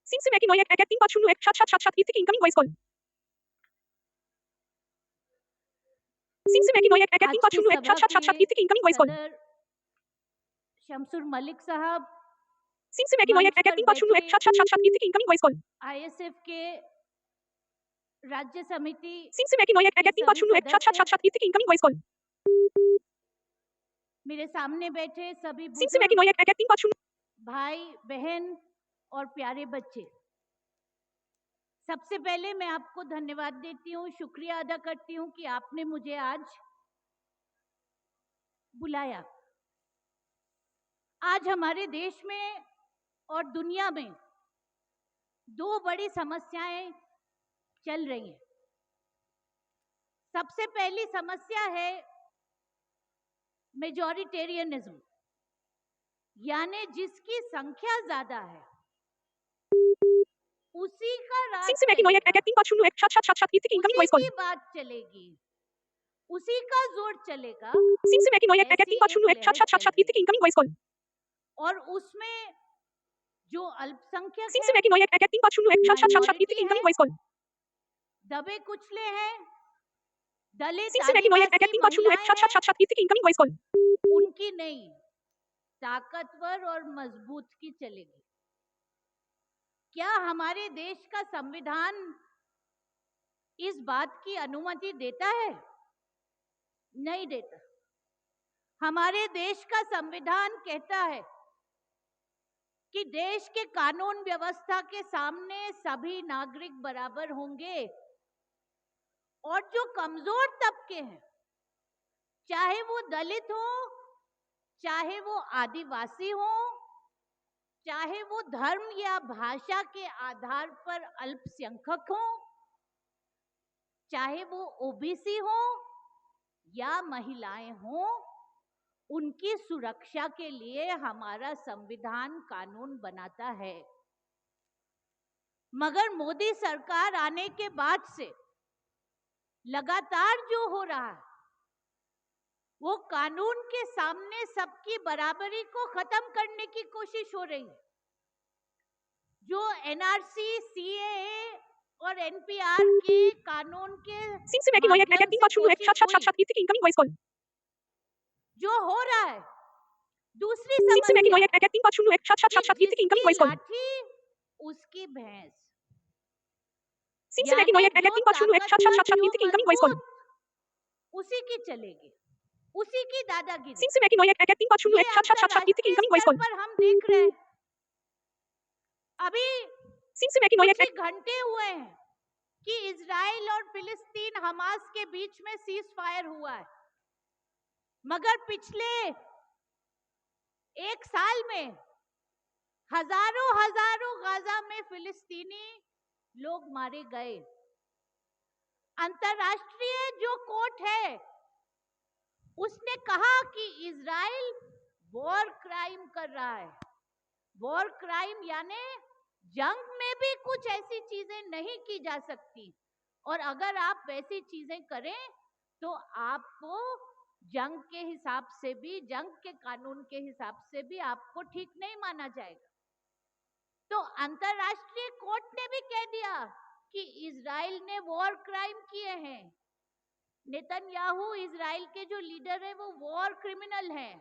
Cincinnati neue Agent 501 chat incoming voice call. Cincinnati neue Agent आज की 501 सभा chat के incoming voice call. सदर शमसुर मलिक साहब, Cincinnati neue मंच पर Agent 501 बैठे chat incoming voice call. ISF के राज्य समिति Cincinnati neue के Agent सभी 501 सदस्य, chat incoming voice call. मेरे सामने बैठे सभी Cincinnati बुजुर्ग neue Agent 501 भाई बहन और प्यारे बच्चे, सबसे पहले मैं आपको धन्यवाद देती हूँ, शुक्रिया अदा करती हूँ कि आपने मुझे आज बुलाया। आज हमारे देश में और दुनिया में दो बड़ी समस्याएं चल रही हैं। सबसे पहली समस्या है मेजॉरिटेरियनिज्म, यानी जिसकी संख्या ज्यादा है उसी का राज Cincinnati neue चलेगा, Agent 501 chat incoming उसी voice call. की बात चलेगी, उसी का जोर चलेगा। Cincinnati neue ऐसी Agent एक 501 लहर चल रही है incoming voice call. और उसमें जो अल्पसंख्यक है, Cincinnati neue Agent 501 माइनॉरिटी है, incoming voice call. दबे कुचले हैं, दलित Cincinnati neue आदिवासी Agent 501 महिलाएं हैं, incoming voice call. उनकी नहीं, ताकतवर और मजबूत की चलेगी। क्या हमारे देश का संविधान इस बात की अनुमति देता है? नहीं देता। हमारे देश का संविधान कहता है कि देश के कानून व्यवस्था के सामने सभी नागरिक बराबर होंगे और जो कमजोर तबके हैं, चाहे वो दलित हो, चाहे वो आदिवासी हो, चाहे वो धर्म या भाषा के आधार पर अल्पसंख्यक हो, चाहे वो ओबीसी हो या महिलाएं हो, उनकी सुरक्षा के लिए हमारा संविधान कानून बनाता है। मगर मोदी सरकार आने के बाद से लगातार जो हो रहा है वो कानून के सामने सबकी बराबरी को खत्म करने की कोशिश हो रही है। जो एनआरसी, सीएए और एनपीआर के कानून के Cincinnati neue माध्यम Agent से 501 कोशिश हुई, incoming voice call. जो हो रहा है। दूसरी Cincinnati समस्या neue Agent 501 कि incoming जिसकी voice call. लाठी उसकी भैंस, Cincinnati यानी neue जो Agent 501 ताकतवर, जो incoming voice call. मजबूत, उसी की चलेगी, उसी की दादागिरी। Cincinnati neue Agent 501 ये अंतरराष्ट्रीय incoming voice स्तर call. पर हम देख रहे हैं। अभी Cincinnati neue कुछ ही घंटे हुए हैं कि इजराइल और फिलिस्तीन हमास के बीच में सीज फायर हुआ है, मगर पिछले एक साल में हजारों हजारों गाजा में फिलिस्तीनी लोग मारे गए। अंतरराष्ट्रीय जो कोर्ट है उसने कहा कि इजराइल वॉर क्राइम कर रहा है। वॉर क्राइम यानी जंग में भी कुछ ऐसी चीजें नहीं की जा सकती, और अगर आप वैसी चीजें करें तो आपको जंग के हिसाब से भी, जंग के कानून के हिसाब से भी आपको ठीक नहीं माना जाएगा। तो अंतरराष्ट्रीय कोर्ट ने भी कह दिया कि इजराइल ने वॉर क्राइम किए हैं। नेतन्याहू इजराइल के जो लीडर है वो वॉर क्रिमिनल हैं,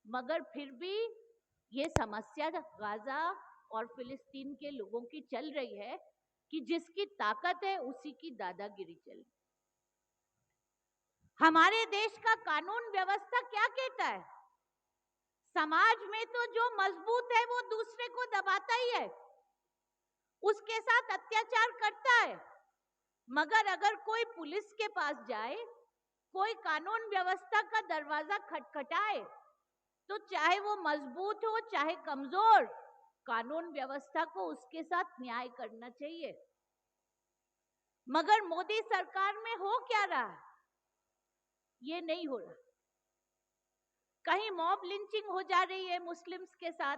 मगर फिर भी ये समस्या गाजा और फिलिस्तीन के लोगों की चल रही है कि जिसकी ताकत है उसी की दादागिरी चल रही। हमारे देश का कानून व्यवस्था क्या कहता है? समाज में तो जो मजबूत है वो दूसरे को दबाता ही है, उसके साथ अत्याचार करता है। मगर अगर कोई पुलिस के पास जाए, कोई कानून व्यवस्था का दरवाजा खटखटाए, तो चाहे वो मजबूत हो चाहे कमजोर, कानून व्यवस्था को उसके साथ न्याय करना चाहिए। मगर मोदी सरकार में हो क्या रहा है? ये नहीं हो रहा। कहीं मॉब लिंचिंग हो जा रही है मुस्लिम्स के साथ,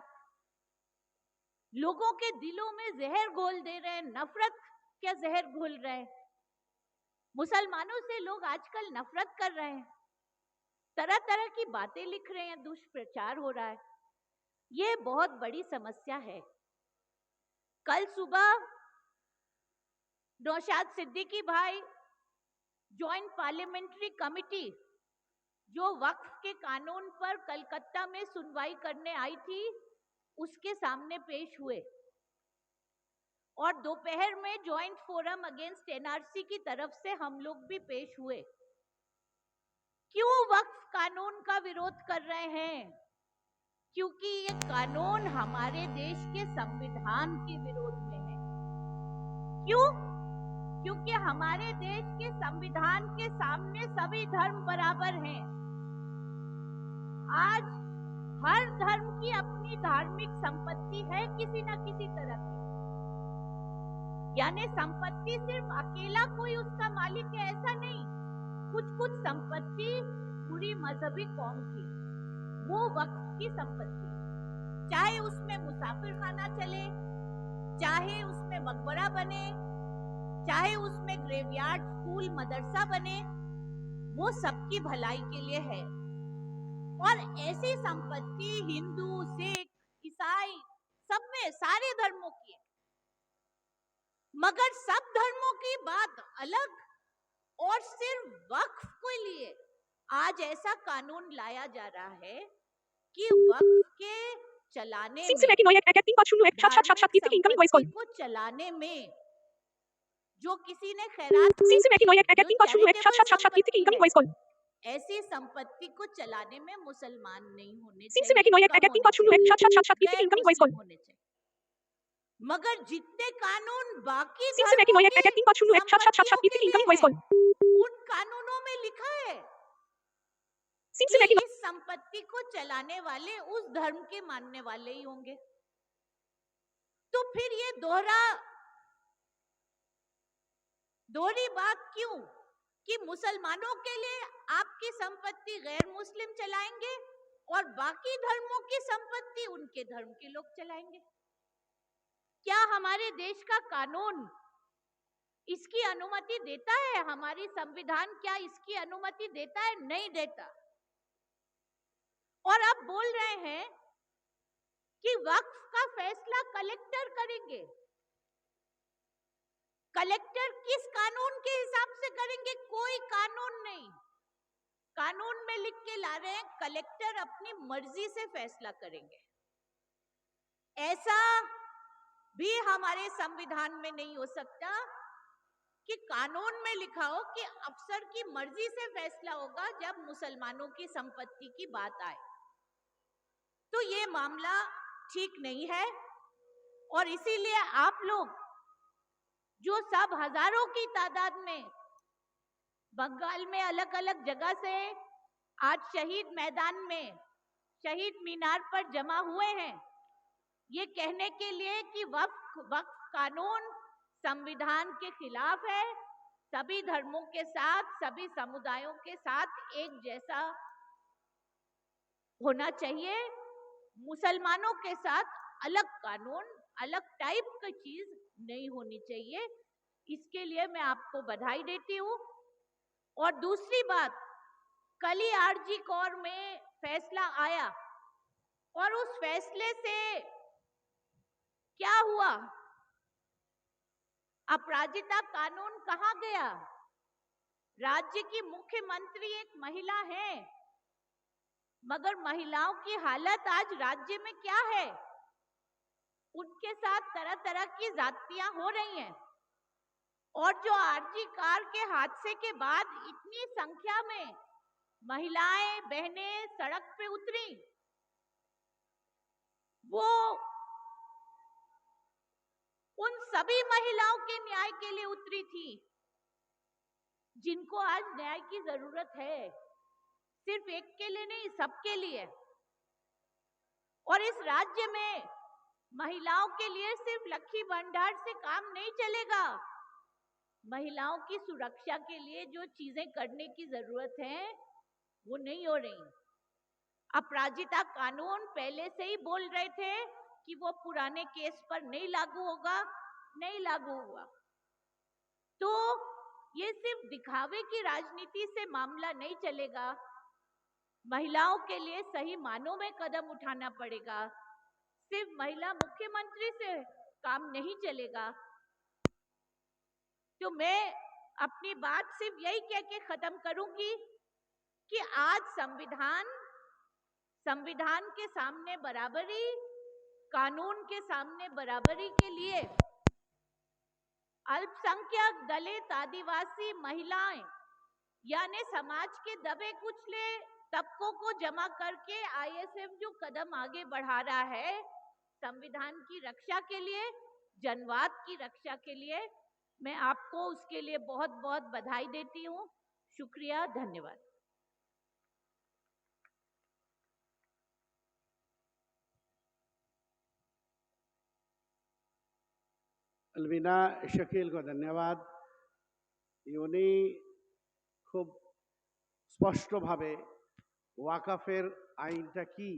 लोगों के दिलों में जहर घोल दे रहे हैं, नफरत क्या जहर घोल रहे हैं। मुसलमानों से लोग आजकल नफरत कर रहे हैं, तरह तरह की बातें लिख रहे हैं, दुष्प्रचार हो रहा है। ये बहुत बड़ी समस्या है। कल सुबह नौशाद सिद्दीकी भाई जॉइंट पार्लियामेंट्री कमिटी जो वक्फ के कानून पर कलकत्ता में सुनवाई करने आई थी, उसके सामने पेश हुए और दोपहर में जॉइंट फोरम अगेंस्ट एनआरसी की तरफ से हम लोग भी पेश हुए। क्यों वक्फ कानून का विरोध कर रहे हैं? क्योंकि ये कानून हमारे देश के संविधान के विरोध में है। क्यों? क्योंकि हमारे देश के संविधान के सामने सभी धर्म बराबर हैं। आज हर धर्म की अपनी धार्मिक संपत्ति है किसी न किसी तरह की, यानी संपत्ति सिर्फ अकेला कोई उसका मालिक है ऐसा नहीं। कुछ संपत्ति पूरी मजहबी कौम की, वो वक्फ की संपत्ति, चाहे उसमें मुसाफिर खाना चले, चाहे उसमें मकबरा बने, चाहे उसमें ग्रेवयार्ड, स्कूल, मदरसा बने, वो सबकी भलाई के लिए है। और ऐसी संपत्ति हिंदू, सिख, ईसाई सब में सारे धर्मों की है, मगर सब धर्मों की बात अलग और सिर्फ वक्फ को लिए आज ऐसा कानून लाया जा रहा है कि वक्फ के चलाने Cincinnati Noyak Act 350 777 incoming voice call. को चलाने में जो किसी ने खैरात Cincinnati Noyak Act 350 777 incoming voice call. ऐसी संपत्ति को चलाने में मुसलमान नहीं होने Cincinnati Noyak Act 350 777 incoming voice call. होने चाहिए। मगर जितने कानून बाकी Cincinnati Noyak Act 350 777 incoming voice call. उन कानूनों में लिखा है Cincinnati कि इस संपत्ति को चलाने वाले उस धर्म के मानने वाले ही होंगे। तो फिर ये दोहरी बात क्यों कि मुसलमानों के लिए आपकी संपत्ति गैर मुस्लिम चलाएंगे और बाकी धर्मों की संपत्ति उनके धर्म के लोग चलाएंगे? क्या हमारे देश का कानून इसकी अनुमति देता है? हमारी संविधान क्या इसकी अनुमति देता है? नहीं देता। और अब बोल रहे हैं कि वक्फ का फैसला कलेक्टर करेंगे। कलेक्टर किस कानून के हिसाब से करेंगे? कोई कानून नहीं। कानून में लिख के ला रहे हैं कलेक्टर अपनी मर्जी से फैसला करेंगे। ऐसा भी हमारे संविधान में नहीं हो सकता कि कानून में लिखा हो कि अफसर की मर्जी से फैसला होगा जब मुसलमानों की संपत्ति की बात आए। तो ये मामला ठीक नहीं है और इसीलिए आप लोग जो सब हजारों की तादाद में बंगाल में अलग अलग जगह से आज शहीद मैदान में, शहीद मीनार पर जमा हुए हैं, ये कहने के लिए कि वक्फ कानून संविधान के खिलाफ है, सभी धर्मों के साथ, सभी समुदायों के साथ एक जैसा होना चाहिए, मुसलमानों के साथ अलग कानून, अलग टाइप की चीज नहीं होनी चाहिए। इसके लिए मैं आपको बधाई देती हूँ। और दूसरी बात, कल ही आरजी कोर में फैसला आया और उस फैसले से क्या हुआ? अपराजिता कानून कहाँ गया? राज्य की मुख्यमंत्री एक महिला है, मगर महिलाओं की हालत आज राज्य में क्या है? उनके साथ तरह तरह की जातियां हो रही हैं और जो आरजी कार के हादसे के बाद इतनी संख्या में महिलाएं, बहनें सड़क पे उतरी, वो उन सभी महिलाओं के न्याय के लिए उतरी थी जिनको आज न्याय की जरूरत है, सिर्फ एक के लिए नहीं, सबके लिए। और इस राज्य में महिलाओं के लिए सिर्फ लक्ष्मी भंडार से काम नहीं चलेगा। महिलाओं की सुरक्षा के लिए जो चीजें करने की जरूरत है वो नहीं हो रही। अपराजिता कानून पहले से ही बोल रहे थे कि वो पुराने केस पर नहीं लागू होगा, नहीं लागू हुआ। तो ये सिर्फ दिखावे की राजनीति से मामला नहीं चलेगा। महिलाओं के लिए सही मानों में कदम उठाना पड़ेगा। सिर्फ महिला मुख्यमंत्री से काम नहीं चलेगा। तो मैं अपनी बात सिर्फ यही कह के खत्म करूंगी कि आज संविधान के सामने बराबरी, कानून के सामने बराबरी के लिए अल्पसंख्यक, दलित, आदिवासी, महिलाएं यानी समाज के दबे कुचले तबकों को जमा करके आईएसएफ जो कदम आगे बढ़ा रहा है संविधान की रक्षा के लिए, जनवाद की रक्षा के लिए, मैं आपको उसके लिए बहुत बहुत बधाई देती हूँ। शुक्रिया, धन्यवाद। अलविना शकील को धन्यवाद। উনি খুব স্পষ্টভাবে ওয়াকাফের আইনটা কি